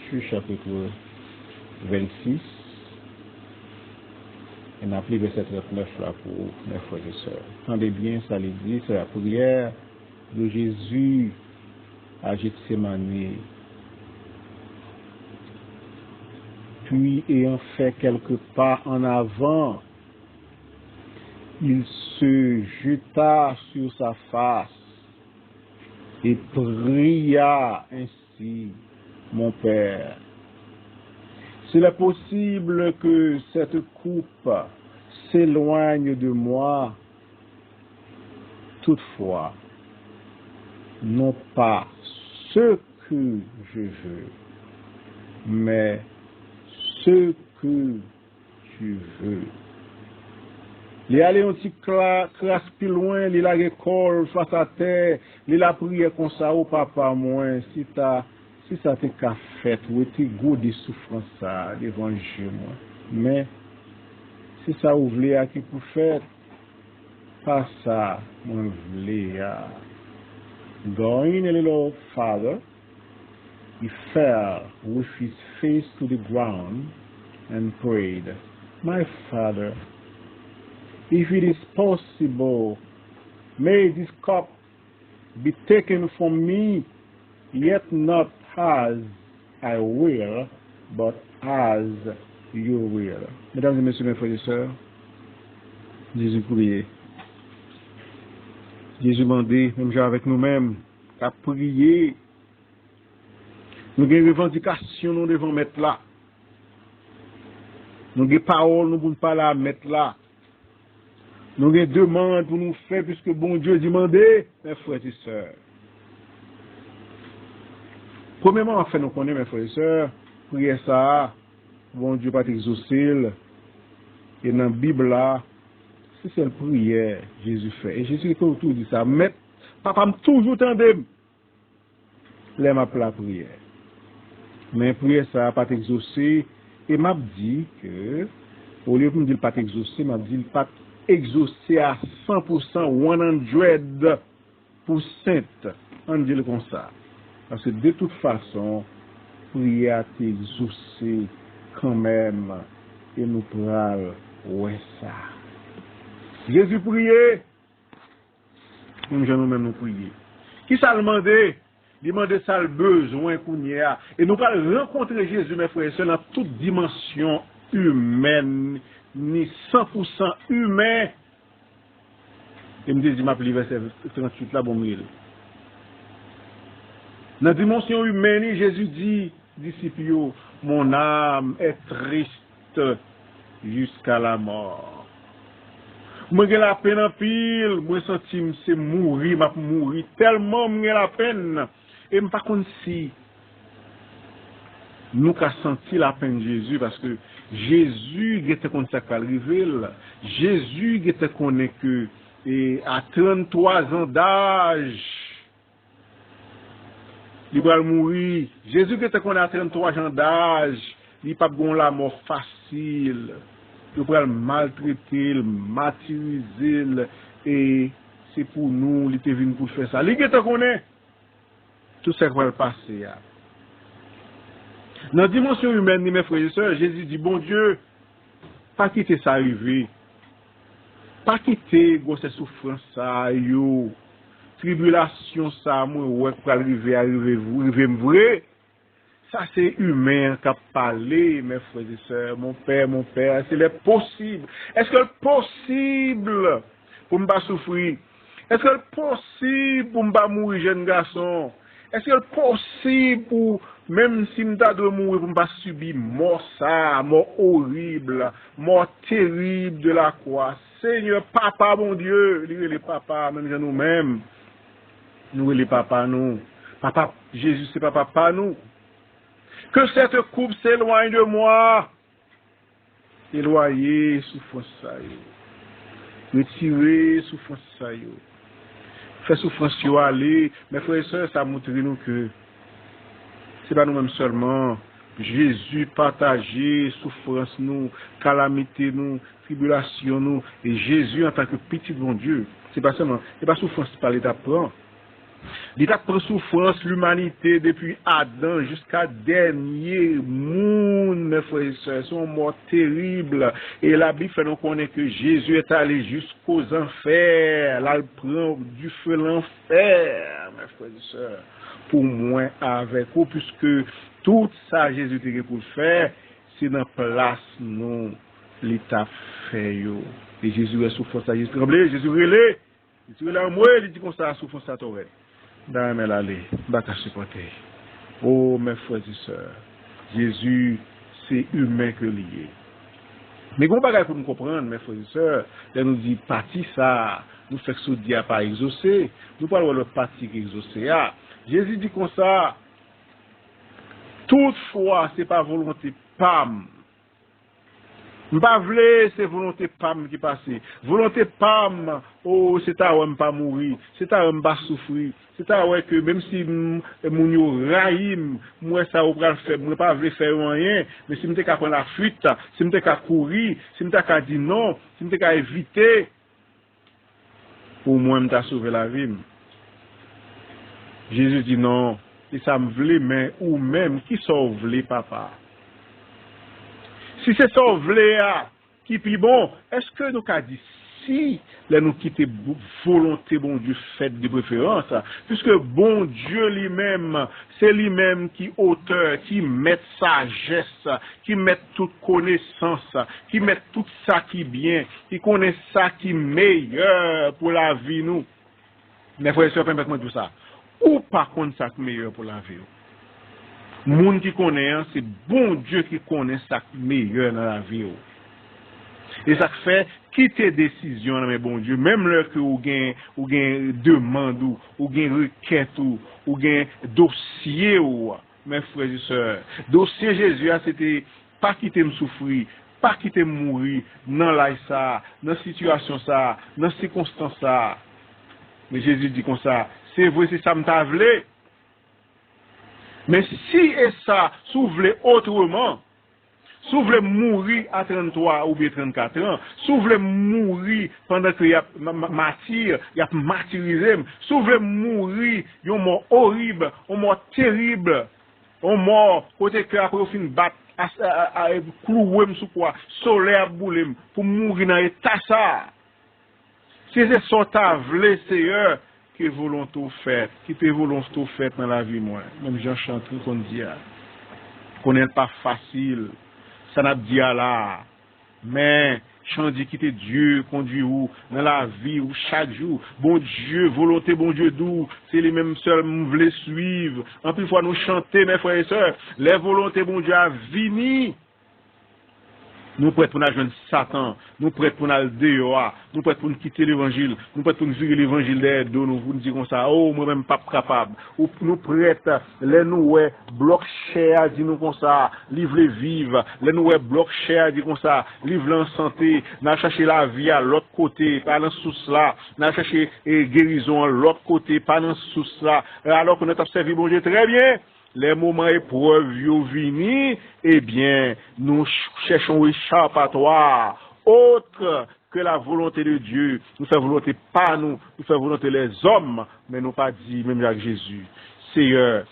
Matthieu chapitre 26. Et on a pris verset 39 là pour mes frères et sœurs. Entendez bien, ça les dit, c'est la prière de Jésus à Gethsémani. Puis, ayant fait quelques pas en avant, il se jeta sur sa face et pria ainsi, mon Père. S'il est possible que cette coupe s'éloigne de moi, toutefois, non pas ce que je veux, mais ce que tu veux. Il allait un petit classe plus loin, il a l'école face à terre, il a prié comme ça au papa moins, si ça t'est qu'à fait, ou t'es goût de souffrance ça, devant Dieu moi. Mais, si ça ouvre à qui pour faire, pas ça, moi voulais à. Going a little farther, he fell with his face to the ground and prayed, My Father, if it is possible, may this cup be taken from me, yet not as I will, but as you will. Mesdames et messieurs, mes frères et sœurs, Jésus priait. Jésus demandait, même genre avec nous-mêmes, à prier. Nous avons une revendication, nous devons mettre là. Nous avons des paroles, nous ne pouvons pas la mettre là. Nous avons des demandes pour nous faire, puisque bon Dieu demandait, mes frères et sœurs. Premièrement, enfin, nous connaissons, mes frères et sœurs, prier ça, bon Dieu pas t'exaucer, et dans la Bible là, c'est la prière Jésus fait. Et Jésus est autour de ça. Mais papa m'a toujours tendu. Là, m'a la prière. Mais prière ça pas t'exaucer. Et m'a dit que, au lieu de me dire pas t'exaucer, m'a dit pas exaucer à 100%, 100%. On dit comme ça. Parce que de toute façon, prière t'exaucer quand même. Et nous prenons ouais ça. Jésus priait, nous-mêmes nous prier. Qui ça demandait? Demander ça le besoin qu'on y a. Et nous allons rencontrer Jésus, mes frères et sœurs, dans toute dimension humaine, ni 100% humain. Et me dit, m'appelle verset 38 là, bon mille. Dans la dimension humaine, Jésus dit, disciples, mon âme est triste jusqu'à la mort. Moi j'ai la peine en pile, moi senti c'est mourir, m'a mourir tellement j'ai la peine et me pas contre si nous qu'a senti la peine de Jésus parce que Jésus était comme ça qu'arriver Jésus était connaît que et à 33 ans d'âge il va mourir. Jésus était connaît à 33 ans d'âge, il pas gon la mort facile. Il va le maltraiter, le martyriser, et c'est pour nous, il était venu pour faire ça. Il était connaît tout ce qui va le passer. Dans la dimension humaine, mes frères et sœurs, Jésus dit, bon Dieu, pas quitter ça arriver. Pas quitter ces souffrances, ça, yo, tribulation, ça, moi, ouais, pour arriver, vrai. Ça, c'est humain qui a parlé, mes frères et sœurs, mon père, c'est possible. Est-ce que c'est possible pour ne pas souffrir? Est-ce que c'est possible pour ne pas mourir, jeune garçon? Est-ce que c'est possible pour, même si je dois mourir, pour ne pas subir mort ça, mort horrible, mort terrible de la croix? Seigneur, papa, mon Dieu, les papas, même nous-mêmes, nous les papas, nous. Papa, Jésus, c'est papa, nous. Que cette coupe s'éloigne de moi. Éloignez souffrance ça. Retirez souffrance ça. Fait souffrance yo aller. Mes frères et sœurs, ça montre nous que c'est pas nous-mêmes seulement. Jésus partageait souffrance nous, calamité nous, tribulation nous. Et Jésus en tant que petit bon Dieu, c'est pas seulement, c'est pas souffrance par l'état prend. L'État prend souffrance l'humanité depuis Adam jusqu'à dernier monde, mes frères et sœurs, sont morts terribles. Et la Bible fait nous connaître que Jésus est allé jusqu'aux enfers. Là, il prend du feu l'enfer, mes frères et sœurs, pour moi avec vous, puisque tout ça Jésus était pour le faire, c'est dans la place, non, l'État fait. Et Jésus est souffrance, Jésus tremblé, Jésus relé. Jésus relé en moi, il dit comme ça, souffrance à toi. Dans mes allées, bata supporter. Oh, mes frères et sœurs, Jésus, c'est humain que lié. Mais qu'on bagaille pour nous comprendre, mes frères et sœurs, là nous dit, parti ça, nous fait que ce dia pas exaucé, nous parlons de l'autre partie qui est exaucé. Jésus dit comme ça, toutefois, c'est pas volonté pam. M'pas vle, c'est volonté pam qui passe. Volonté pam, oh, c'est à ouais m'pas mourir, c'est à ouais m'pas souffrir, c'est à ouais que même si moun yo raïm, moi ça ou pral faire, moi pas vle faire rien, mais si m'te ka prendre la fuite, si m'te ka courir, si m'te ka dire non, si m'te ka éviter, au moins m'ta sauver la vie. Jésus dit non, et ça me vle mais ou même qui sauve vle papa. Si c'est ça qui est bon, est-ce que nous avons dit si nous quittons volonté bon Dieu faite de préférence, puisque bon Dieu lui-même, c'est lui-même qui auteur, qui met sagesse, qui met toute connaissance, qui met tout ça qui est bien, qui connaît ça qui est meilleur pour la vie nous. Mais frères et sœurs, permettez-moi tout ça. Ou par contre ça qui est meilleur pour la vie. Moun qui connaît, c'est bon Dieu qui connaît ça meilleur dans la vie. Et ça fait quitter décision dans mes bon Dieu, même lorsque ou gain demande ou gain requête ou gain dossier mes frères et sœurs. Dossier Jésus c'était pas quitter me souffrir, pas quitter me mourir dans la ça, dans situation ça, dans circonstance ça. Mais Jésus dit comme ça, c'est vrai c'est ça me t'a voulu. Mais si et ça, si vous voulez autrement, si vous voulez mourir à 33 ou bien 34 ans, si vous voulez mourir pendant qu'il y a martyr, il y a martyrisé, si vous voulez mourir, il y a un mort horrible, un mort terrible, un mort côté que après vous finissez battre, à clouer sous quoi, soleil à bouler, pour mourir dans l'état ça. Si c'est ça que vous voulez, Seigneur, que volonté fait, qui peut volonté fait dans la vie moi. Même Jean chante qu'on dit qu'on n'est pas facile, ça n'a dit là. Mais chant dit quitter Dieu, conduit où dans la vie ou chaque jour. Bon Dieu, volonté bon Dieu d'où, c'est les mêmes seuls nous voulons suivre. En plus fois nous chanter mes frères et sœurs, les volontés bon Dieu a vini. Nous prêts pour nous joindre Satan, nous prêts pour nous dehors, nous prêts pour nous quitter l'évangile, nous prêts pour nous virer l'évangile d'aide, nous vous dire comme ça, oh, moi-même pas capable. Ou nous prêts, les nous ouais, bloc cher, dit nous comme ça, livre les vivre, les nous ouais, bloc cher, dit comme ça, livre en santé, n'a cherché la vie à l'autre côté, pas dans sous là, n'a cherché guérison à l'autre côté, pas dans sous là, alors qu'on a observé bon Dieu très bien. Les moments épreuves vini, eh bien, nous cherchons échappatoire autre que la volonté de Dieu. Nous faisons volonté pas nous faisons volonté les hommes, mais nous pas dit, même avec Jésus. Seigneur,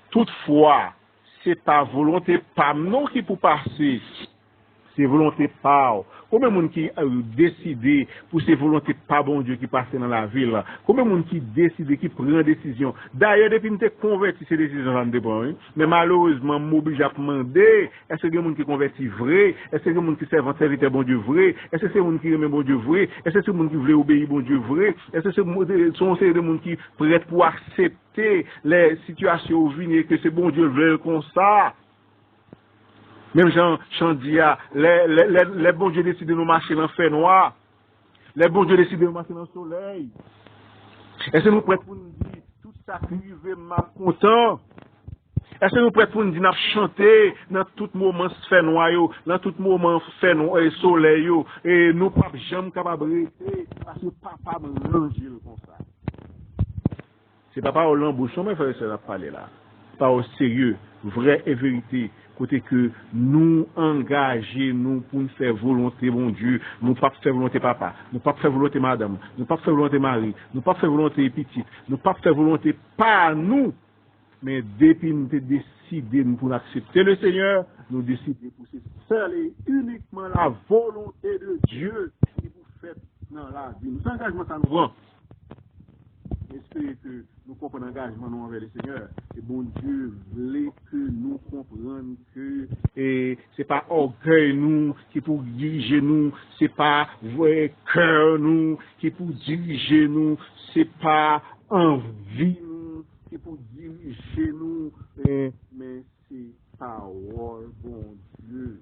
toutefois, c'est ta volonté pas non qui pour passer, c'est volonté pas. Combien de monde qui a décidé pour ces volontés pas bon Dieu qui passent dans la ville? Combien de monde qui décide, qui prend décision? D'ailleurs, depuis que je suis converti, ces décisions là me prendre. Mais malheureusement, m'oblige à demander, est-ce que il y a des gens qui converti vrai? Est-ce que il y a des gens qui servent serviteur bon Dieu vrai? Est-ce que c'est des gens qui aiment bon Dieu vrai? Est-ce que c'est des gens qui veulent obéir bon Dieu vrai? Est-ce que sont des gens qui prêts pour accepter les situations où et que c'est bon Dieu veut comme ça? Même Jean Chandia, les bons dieux décident de nous marcher dans le fer noir. Les bons dieux décident de nous marcher dans le soleil. Est-ce que nous prêts pour nous dire, tout ça privé m'a content? Est-ce que nous prêts pour nous dire, nous chanter dans tout moment fer noir, dans tout moment fer noir et soleil, et nous pas jamais capables de rester, parce que papa me range comme ça. C'est papa au l'embouchon, mais il faut se la parler là. Pas au sérieux. vrai et vérité. Côté que nous engager nous pour nous faire volonté, mon Dieu, nous pas faire volonté papa, nous pas faire volonté madame, nous pas faire volonté mari, nous pas faire volonté petite, nous pas faire volonté pas nous, mais depuis nous décider pour accepter le Seigneur, nous décider pour c'est seul et uniquement la volonté de Dieu qui vous fait dans la vie. Nous engagement ça nous rend. Espérez que nous comprenons l'engagement nous envers le Seigneur. Et bon Dieu voulait que nous comprenions que c'est pas orgueil nous qui pour diriger nous, c'est pas vrai cœur nous qui pour diriger nous, c'est pas envie nous qui pour diriger nous, mais c'est parole, bon Dieu.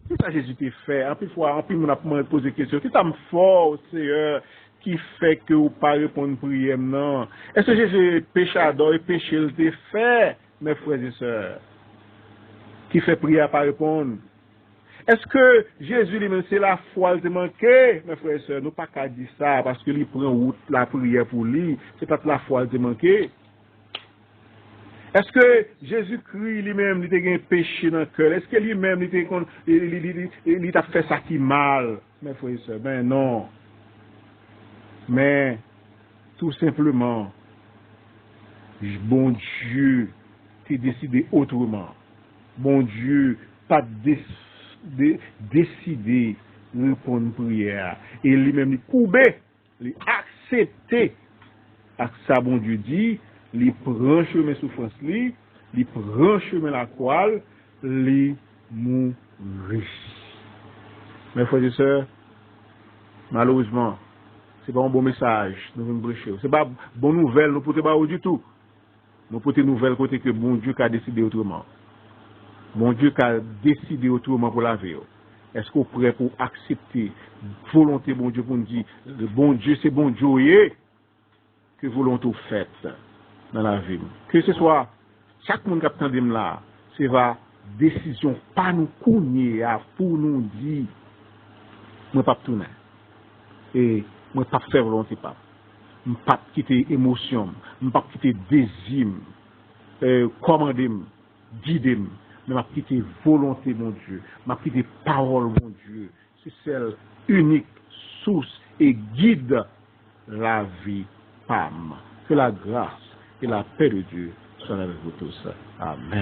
C'est ça Jésus t'a fait. En plus fois, en plus on a posé des questions. C'est ça me fort, Seigneur, qui fait que vous pas répondre prière non. Est-ce que Jésus péchador et péché il t'a fait, mes frères et sœurs, qui fait prière pas répondre? Est-ce que Jésus lui-même c'est la foi il t'a manqué, mes frères et sœurs? Nous pas qu'à dire ça parce que lui prend route la prière pour lui, c'est pas la foi il t'a manqué. Est-ce que Jésus-Christ lui-même, il a un péché dans le cœur? Est-ce que lui-même, il a fait ça qui mal? Mes frères et sœurs, ben non. Mais, tout simplement, bon Dieu t'a décidé autrement. Bon Dieu pas décidé de répondre à prière. Et lui-même, il coupé, il accepté. Avec ça, bon Dieu dit, il prend chemin souffrance, il prend chemin la croix, il mourit. Mes frères et sœurs, malheureusement, ce n'est pas un bon message, nous venons prêcher. Ce n'est pas une bonne nouvelle, nous ne pouvons pas du tout. Nous pouvons nouvelle côté que bon Dieu a décidé autrement. Bon Dieu a décidé autrement pour la vie. Est-ce qu'on est prêt pour accepter volonté bon Dieu pour nous dire, bon Dieu, c'est bon Dieu, que volonté faite dans la vie. Que ce soit chaque monde qui attend là, c'est va décision pas nous cogner pour nous dire moi pas tourner et moi pas faire volonté pas. Moi pas quitter émotion, moi pas quitter désir, commander, guider, mais m'a quitter volonté mon Dieu, m'a quitter parole mon Dieu. C'est celle unique source et guide la vie. Que la grâce et la paix de Dieu soient avec vous tous. Amen.